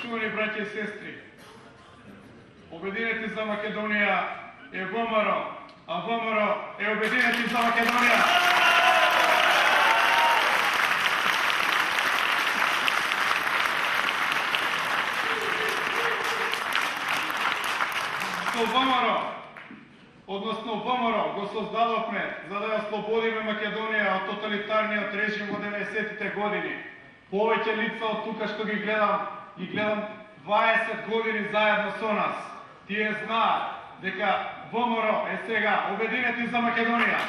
почитувани браќа и сестри, Обединети за Македонија е ВМРО, а ВМРО е Обединети за Македонија. Со ВМРО, односно ВМРО, го создадовме за да ја ослободиме Македонија од тоталитарниот режим во 90-тите години. Повеќе лица од тука што ги гледам 20 години заедно со нас. Тие знаат дека ВМРО е сега Обединети за Македонија.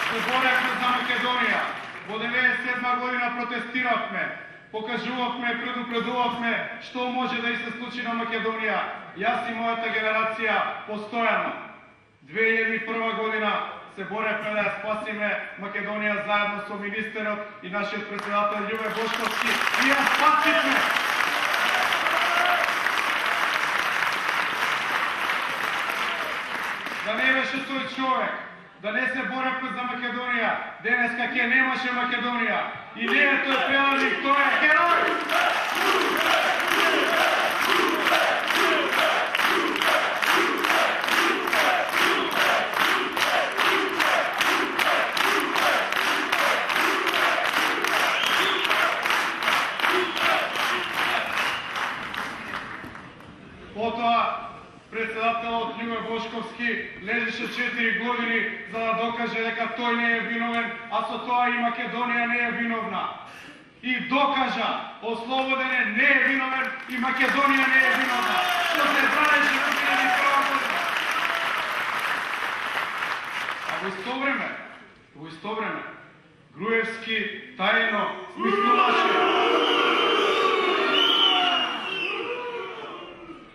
Се боревме за Македонија. Во 97 година протестиравме, покажувавме, предупредувавме што може да и се случи на Македонија. Јас и мојата генерација постојано. 2001 година се боревме да ја спасиме Македонија заедно со министерот и нашиот председател Љубе Бошковски и ја спасивме. Да не беше тој човек, да не се боревме за Македонија, денеска ќе немаше Македонија. И не е тој певарник, тој е герој! Потоа, председателот Љубе Бошковски лежеше 4 години за да докаже дека тој не е виновен, а со тоа и Македонија не е виновна. И докажа, ослободен е, не е виновен и Македонија не е виновна. Што се знаеше во 2001 година. А во исто време, Груевски тајно смислуваше.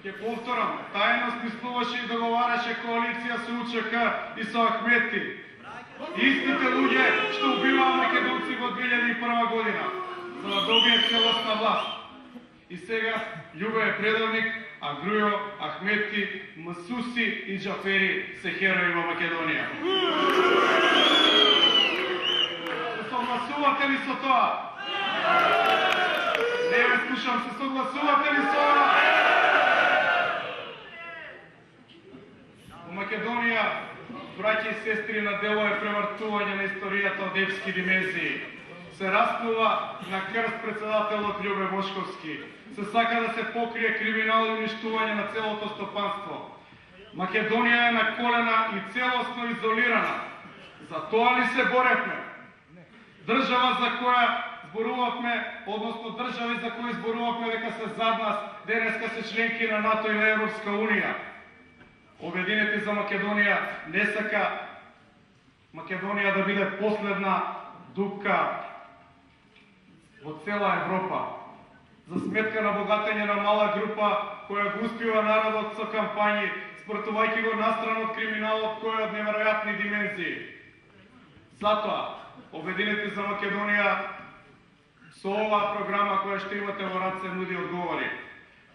Ќе повторам, тајно смислуваше и договараше коалиција со УЧК и со Ахметти. Истите луѓе што убиваа македонци во 2001 година, за да добие целосна власт. И сега Љубе е предавник, а Грујо, Ахметти, Масуси и Џафери се херои во Македонија. Се согласувате ли со тоа? Не ве слушам, се согласувате ли со тоа? Македонија, браќи и сестри, на дело е превртување на историјата од епски димензии. Се расплува на крст председателот Љубе Бошковски. Се сака да се покрие криминал и уништување на целото стопанство. Македонија е на колена и целосно изолирана. За тоа ли се боревме? Држава за која зборувавме, односно држави за кои зборувавме дека се зад нас, денеска се членки на НАТО и на Европска унија. Обединети за Македонија не сака Македонија да биде последна дупка во цела Европа, за сметка на богатење на мала група која го успива народот со кампањи, спортувајќи го настран од криминалот кој е од неверојатни димензии. Затоа, Обединети за Македонија со оваа програма која што имате во раце нуди одговори.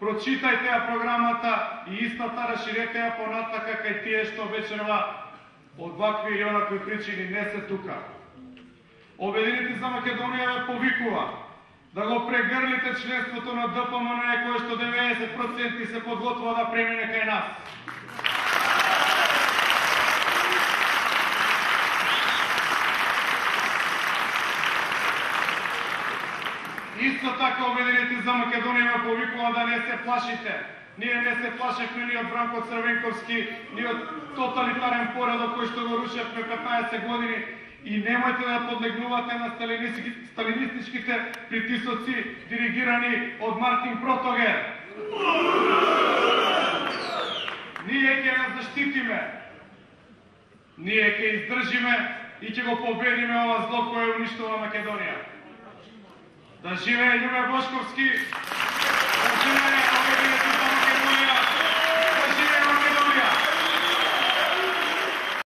Прочитајте ја програмата и истата расширете ја понатака кај тие што вечерва од вакви или онакви причини не се тука. Обединети за Македонија ве повикува да го прегрлите членството на ДПМН кое што 90% се подготвува да премине кај нас. Исто така Обединети за Македонија ме повикува да не се плашите. Ние не се плашевме ни од Бранко Црвенковски, ни од тоталитарен поредок кој што го рушевме 15 години и немојте да подлегнувате на сталинистичките притисоци диригирани од Мартин Протогер. Ние ќе ја заштитиме. Ние ќе издржиме и ќе го победиме ова зло кое уништува Македонија. Да живее Љубе Бошковски, да живее Обединети за Македонија.